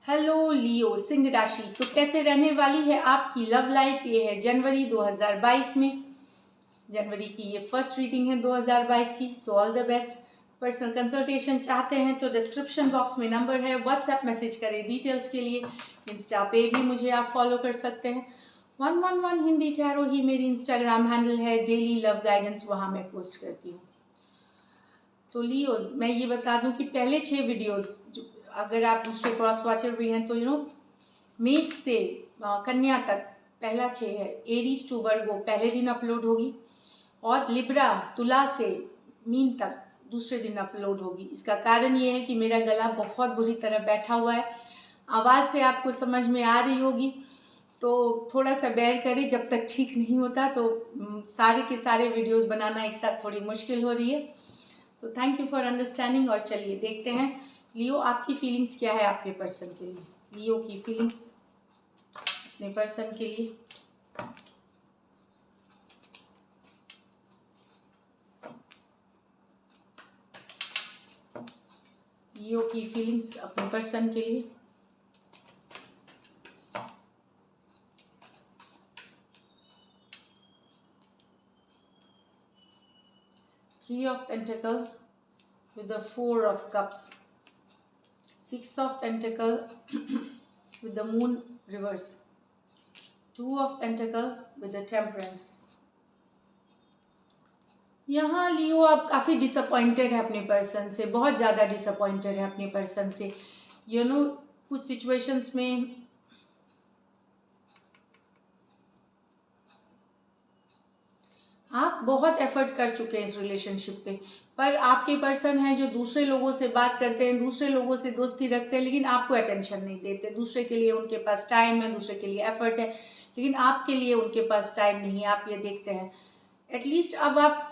Hello लियो सिंह राशि। तो कैसे रहने वाली है आपकी लव लाइफ? ये है जनवरी 2022 में। जनवरी की ये फर्स्ट रीडिंग है 2022 की। So all the best. Personal consultation चाहते हैं तो डिस्क्रिप्शन बॉक्स में नंबर है, व्हाट्सएप मैसेज करें डिटेल्स के लिए। इंस्टा पे भी मुझे आप फॉलो कर सकते हैं। 111 हिंदी टैरो ही मेरी इंस्टाग्राम हैंडल है। डेली लव गाइडेंस वहाँ मैं पोस्ट करती हूँ। तो लियो मैं ये बता दूं कि पहले 6 वीडियोस अगर आप दूसरे क्रॉस वॉचर भी हैं तो मेष से कन्या तक पहला 6 है। एरीज टू वर्गो पहले दिन अपलोड होगी और लिब्रा तुला से मीन तक दूसरे दिन अपलोड होगी। इसका कारण ये है कि मेरा गला बहुत बुरी तरह बैठा हुआ है। आवाज़ से आपको समझ में आ रही होगी, तो थोड़ा सा बेयर करें। जब तक ठीक नहीं होता तो सारे के सारे वीडियोस बनाना एक साथ थोड़ी मुश्किल हो रही है। So thank you for understanding. और चलिए देखते हैं लियो आपकी फीलिंग्स क्या है आपके पर्सन के लिए। लियो की फीलिंग्स अपने पर्सन के लिए। लियो की फीलिंग्स अपने पर्सन के लिए। Three of Pentacles with the Four of Cups. Six of Pentacles with the Moon reverse. Two of Pentacles with the Temperance. यहाँ लियो आप काफ़ी डिसअपॉइंटेड है अपने पर्सन से, बहुत ज़्यादा डिसअपॉइंटेड है अपने पर्सन से। कुछ सिचुएशंस में आप बहुत एफर्ट कर चुके हैं इस रिलेशनशिप पे, पर आपके पर्सन हैं जो दूसरे लोगों से बात करते हैं, दूसरे लोगों से दोस्ती रखते हैं, लेकिन आपको अटेंशन नहीं देते। दूसरे के लिए उनके पास टाइम है, दूसरे के लिए एफर्ट है, लेकिन आपके लिए उनके पास टाइम नहीं है। आप ये देखते हैं एटलीस्ट अब आप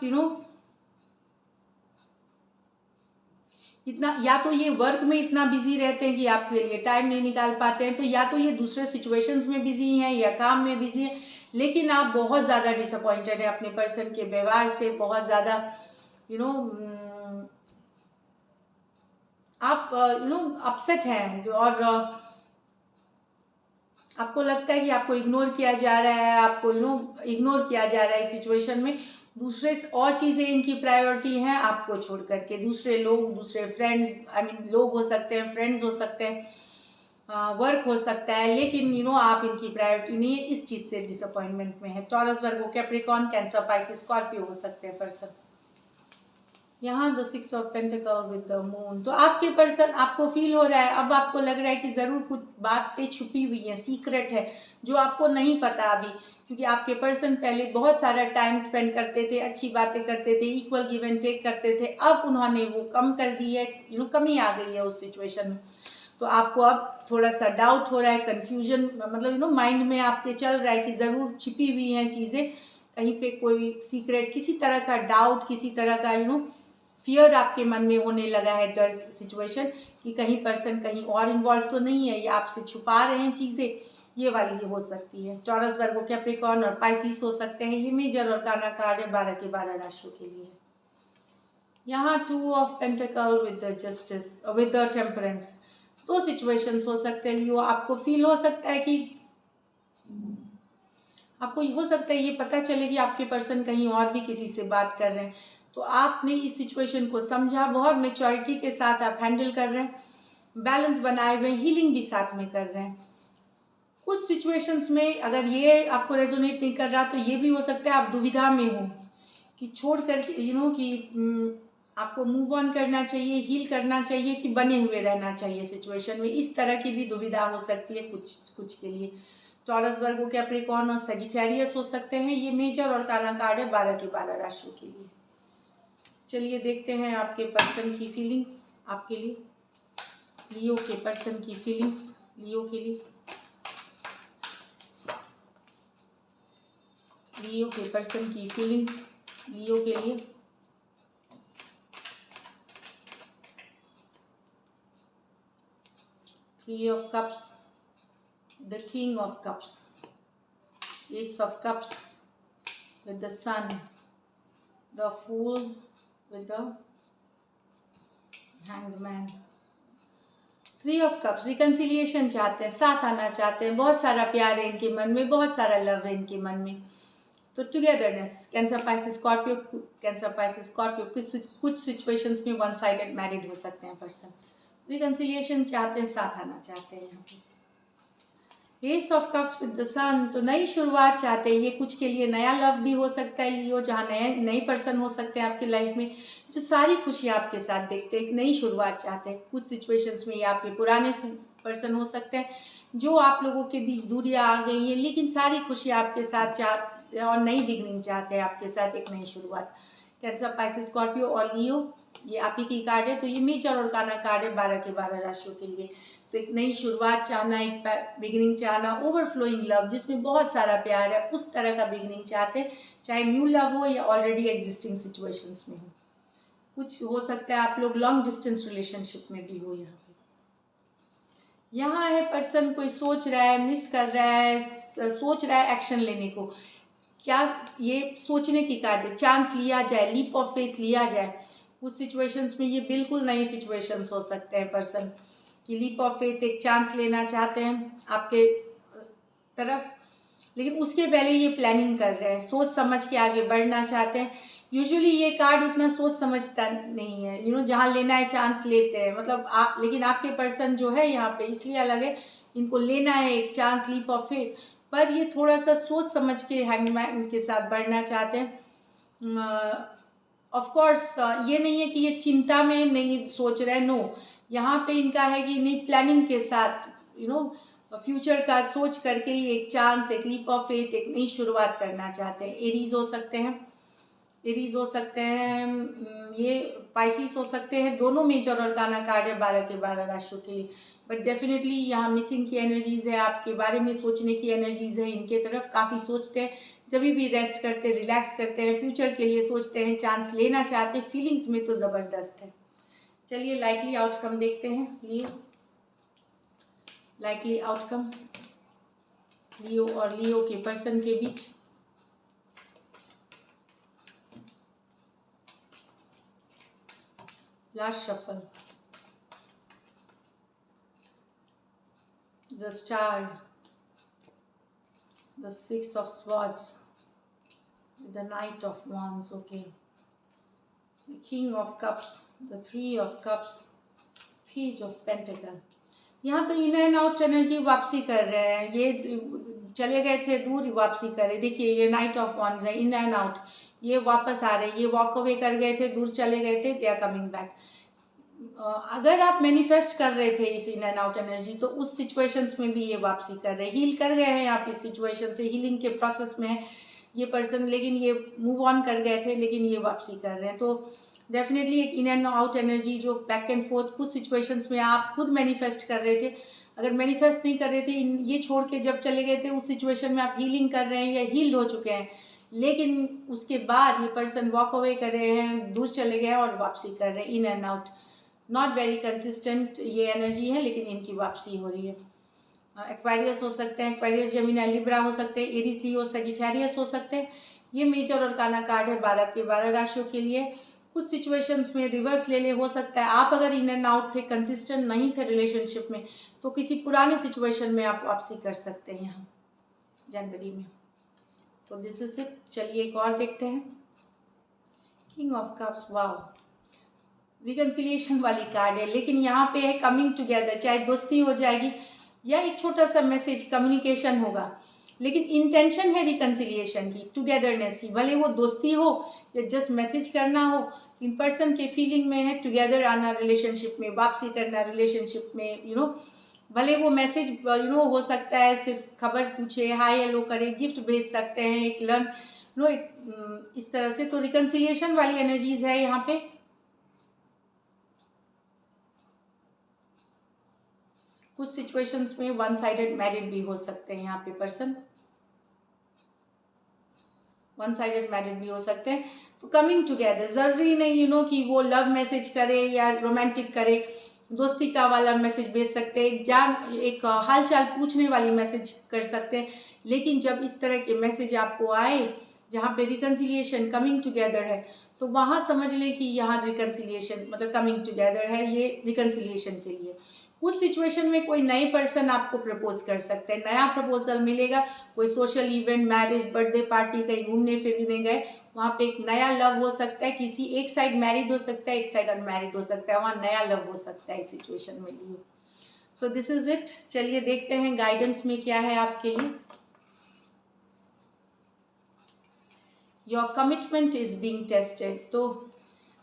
इतना, या तो ये वर्क में इतना बिजी रहते हैं कि आपके लिए टाइम नहीं निकाल पाते हैं, तो या तो ये दूसरे सिचुएशंस में बिजी हैं या काम में बिजी हैं, लेकिन आप बहुत ज़्यादा डिसअपॉइंटेड है अपने पर्सन के व्यवहार से। बहुत ज़्यादा आप अपसेट हैं और आपको लगता है कि आपको इग्नोर किया जा रहा है, आपको इग्नोर किया जा रहा है इस सिचुएशन में। दूसरे और चीज़ें इनकी प्रायोरिटी हैं आपको छोड़ करके। दूसरे लोग, दूसरे फ्रेंड्स, लोग हो सकते हैं, फ्रेंड्स हो सकते हैं, वर्क हो सकता है, लेकिन आप इनकी प्रायोरिटी नहीं है। इस चीज़ से डिसअपॉइंटमेंट में है। टॉरस, वर्गो, कैप्रिकॉर्न, कैंसर, पाइसेस, स्कॉर्पियो हो सकते हैं पर्सन। यहाँ the 6 of pentacle with the moon. तो आपके पर्सन, आपको फील हो रहा है, अब आपको लग रहा है कि ज़रूर कुछ बातें छुपी हुई हैं, सीक्रेट है जो आपको नहीं पता अभी। क्योंकि आपके पर्सन पहले बहुत सारा टाइम स्पेंड करते थे, अच्छी बातें करते थे, इक्वल गिव एंड टेक करते थे। अब उन्होंने वो कम कर दी है, कमी आ गई है उस सिचुएशन में। तो आपको अब थोड़ा सा डाउट हो रहा है, कन्फ्यूजन, मतलब माइंड में आपके चल रहा है कि ज़रूर छिपी हुई हैं चीज़ें, कहीं पे कोई सीक्रेट, किसी तरह का डाउट, किसी तरह का फियर आपके मन में होने लगा है, डर सिचुएशन, कि कहीं पर्सन कहीं और इन्वॉल्व तो नहीं है, ये आपसे छुपा रहे हैं चीज़ें। ये वाली ये हो सकती है। टॉरस, वर्गो, कैप्रिकॉर्न और पाइसिस हो सकते हैं। ये मेजर और काना कार्ड है 12 के 12 राशियों के लिए। यहाँ 2 of pentacle with the justice, with the temperance. दो सिचुएशंस हो सकते हैं लियो। आपको फील हो सकता है कि आपको हो सकता है ये पता चले कि आपके पर्सन कहीं और भी किसी से बात कर रहे हैं, तो आपने इस सिचुएशन को समझा, बहुत मेच्योरिटी के साथ आप हैंडल कर रहे हैं, बैलेंस बनाए हुए, हीलिंग भी साथ में कर रहे हैं। कुछ सिचुएशंस में अगर ये आपको रेजोनेट नहीं कर रहा तो ये भी हो सकता है आप दुविधा में हो कि छोड़ कर कि आपको मूव ऑन करना चाहिए, हील करना चाहिए, कि बने हुए रहना चाहिए सिचुएशन में। इस तरह की भी दुविधा हो सकती है कुछ के लिए। टॉरस, वर्गो, कैप्रिकॉर्न और सजिटेरियस हो सकते हैं। ये मेजर और काना कार्ड है 12 के 12 राशियों के लिए। चलिए देखते हैं आपके पर्सन की फीलिंग्स आपके लिए। लियो के पर्सन की फीलिंग्स लियो के लिए। लियो के पर्सन की फीलिंग्स लियो के लिए। Three of Cups, the King of Cups, Ace of Cups with the Sun, the Fool with the Hanged Man, 3 of cups, reconciliation चाहते हैं, साथ आना चाहते हैं, बहुत सारा प्यार है इनके मन में, बहुत सारा लव है इनके मन में। तो togetherness, cancer Pisces Scorpio, cancer Pisces Scorpio, कुछ सिचुएशंस में वन साइडेड मैरिड हो सकते हैं पर्सन, रिकन्सिलिएशन चाहते हैं, साथ आना चाहते हैं। यहाँ पे ace of cups with the sun, तो नई शुरुआत चाहते हैं, ये कुछ के लिए नया लव भी हो सकता है लियो, जहाँ नए पर्सन हो सकते हैं आपकी लाइफ में जो सारी खुशियाँ आपके साथ देखते हैं, एक नई शुरुआत चाहते हैं। कुछ सिचुएशंस में ये आपके पुराने पर्सन हो सकते हैं जो आप लोगों के बीच दूरियां आ गई हैं, लेकिन सारी खुशियाँ आपके साथ चाहते हैं और नई बिगनिंग चाहते हैं आपके साथ, एक नई शुरुआत। कैंसर पाइसेस स्कॉर्पियो और लियो, ये आप ही की कार्ड है, तो ये मेजर और काना कार्ड है 12 के 12 राशियों के लिए। तो एक नई शुरुआत चाहना, एक बिगिनिंग चाहना, ओवरफ्लोइंग लव जिसमें बहुत सारा प्यार है, उस तरह का बिगिनिंग चाहते हैं, चाहे न्यू लव हो या ऑलरेडी एग्जिस्टिंग सिचुएशंस में हो। कुछ हो सकता है आप लोग लॉन्ग डिस्टेंस रिलेशनशिप में भी हो। यहाँ है पर्सन कोई सोच रहा है, मिस कर रहा है, सोच रहा है एक्शन लेने को। क्या ये सोचने की कार्ड है, चांस लिया जाए, लीप ऑफ फेथ लिया जाए। कुछ सिचुएशंस में ये बिल्कुल नई सिचुएशंस हो सकते हैं पर्सन कि लीप ऑफ फेथ, एक चांस लेना चाहते हैं आपके तरफ, लेकिन उसके पहले ये प्लानिंग कर रहे हैं, सोच समझ के आगे बढ़ना चाहते हैं। यूजुअली ये कार्ड उतना सोच समझता नहीं है, जहाँ लेना है चांस लेते हैं, मतलब लेकिन आपके पर्सन जो है यहाँ पे इसलिए अलग है, इनको लेना है एक चांस, लीप ऑफ फेथ, पर ये थोड़ा सा सोच समझ के हैंगमैन के साथ बढ़ना चाहते हैं। ऑफ कोर्स ये नहीं है कि ये चिंता में नहीं सोच रहे हैं, नो, यहाँ पे इनका है कि नहीं, प्लानिंग के साथ फ्यूचर का सोच करके ही एक चांस, एक लीप ऑफ फेथ, एक नई शुरुआत करना चाहते हैं। एरीज हो सकते हैं, ये पाइसिस हो सकते हैं, दोनों मेजर और काना कार्ड है 12 के 12 राशियों के लिए। बट डेफिनेटली यहाँ मिसिंग की एनर्जीज है, आपके बारे में सोचने की एनर्जीज है, इनके तरफ काफ़ी सोचते हैं, जब भी रेस्ट करते हैं, रिलैक्स करते हैं, फ्यूचर के लिए सोचते हैं, चांस लेना चाहते हैं, फीलिंग्स में तो ज़बरदस्त है। चलिए लाइकली आउटकम देखते हैं लियो, लाइकली आउटकम लियो और लियो के पर्सन के बीच। Last shuffle, the star, the 6 of swords, the knight of wands, okay, the king of cups, the 3 of cups, page of pentacle। यहाँ पे इन एंड आउट एनर्जी वापसी कर रहे हैं, ये चले गए थे दूर, वापसी कर रहे। देखिए ये नाइट ऑफ wands है, इन एंड आउट, ये वापस आ रहे हैं, ये वॉक अवे कर गए थे, दूर चले गए थे, दे आर कमिंग बैक। अगर आप मैनिफेस्ट कर रहे थे इस इन एंड आउट एनर्जी, तो उस सिचुएशंस में भी ये वापसी कर रहे हैं, हील कर गए हैं आप इस सिचुएशन से, हीलिंग के प्रोसेस में है ये पर्सन, लेकिन ये मूव ऑन कर गए थे, लेकिन ये वापसी कर रहे हैं। तो डेफिनेटली एक इन एंड आउट एनर्जी जो बैक एंड फोर्थ, कुछ सिचुएशंस में आप खुद मैनिफेस्ट कर रहे थे, अगर मैनिफेस्ट नहीं कर रहे थे, ये छोड़ के जब चले गए थे उस सिचुएशन में आप हीलिंग कर रहे हैं या हील्ड हो चुके हैं, लेकिन उसके बाद ये पर्सन वॉक अवे कर रहे हैं, दूर चले गए और वापसी कर रहे हैं, in and out. Not very consistent ये एनर्जी है, लेकिन इनकी वापसी हो रही है। एक्वेरियस हो सकते हैं, एक्वेरियस जेमिनी लिब्रा हो सकते हैं, एरीज लियो सजिटेरियस हो सकते हैं। ये मेजर और काना कार्ड है 12 के 12 राशियों के लिए। कुछ सिचुएशंस में रिवर्स ले हो सकता है, आप अगर इन एंड आउट थे, कंसिस्टेंट नहीं थे रिलेशनशिप में, तो किसी पुराने सिचुएशन में आप वापसी कर सकते हैं यहाँ जनवरी में। तो दिस इज इट। चलिए एक और देखते हैं, king of cups. Wow, reconciliation वाली कार्ड है, लेकिन यहाँ पे है कमिंग टुगेदर, चाहे दोस्ती हो जाएगी या एक छोटा सा मैसेज कम्युनिकेशन होगा, लेकिन इंटेंशन है रिकन्सिलिएशन की, टुगेदरनेस की, भले वो दोस्ती हो या जस्ट मैसेज करना हो, इन पर्सन के फीलिंग में है टुगेदर आना रिलेशनशिप में, वापसी करना रिलेशनशिप में, भले वो मैसेज हो सकता है सिर्फ खबर पूछे, हाय हेलो करे, गिफ्ट भेज सकते हैं, एक लर्न इस तरह से। तो रिकन्सिलिएशन वाली एनर्जीज है यहाँ पे। कुछ सिचुएशंस में वन साइडेड मैरिड भी हो सकते हैं, यहाँ पे पर्सन वन साइडेड मैरिड भी हो सकते हैं। तो कमिंग टुगेदर जरूरी नहीं कि वो लव मैसेज करे या रोमांटिक करे, दोस्ती का वाला मैसेज भेज सकते हैं, एक हालचाल पूछने वाली मैसेज कर सकते हैं, लेकिन जब इस तरह के मैसेज आपको आए जहाँ पे रिकन्सिलिएशन कमिंग टुगेदर है, तो वहाँ समझ लें कि यहाँ रिकन्सिलिएशन मतलब कमिंग टुगेदर है, ये रिकन्सिलिएशन के लिए। उस सिचुएशन में कोई नए पर्सन आपको प्रपोज कर सकते हैं, नया प्रपोजल मिलेगा, कोई social event, marriage, birthday party, कहीं घूमने फिरने गए, वहाँ पे एक नया लव हो सकता है, किसी एक साइड मैरिड हो सकता है, एक साइड अनमैरिड हो सकता है, वहाँ नया लव हो सकता है इस सिचुएशन में लिए। So this is it. चलिए देखते हैं गाइडेंस में क्या है आपके लिए। Your commitment is being tested. तो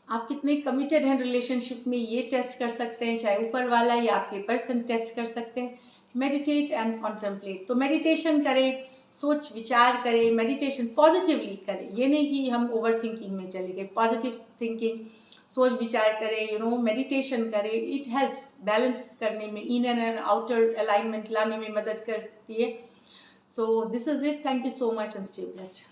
आप कितने कमिटेड हैं रिलेशनशिप में, ये टेस्ट कर सकते हैं, चाहे ऊपर वाला या आपके पर्सन टेस्ट कर सकते हैं। Meditate and contemplate. तो मेडिटेशन करें, सोच विचार करें, मेडिटेशन पॉजिटिवली करें, ये नहीं कि हम ओवर थिंकिंग में चले गए। पॉजिटिव थिंकिंग, सोच विचार करें, मेडिटेशन करें। इट हेल्प्स बैलेंस करने में, इनर एंड आउटर अलाइनमेंट लाने में मदद करती है। So this is it. Thank you so much and stay blessed.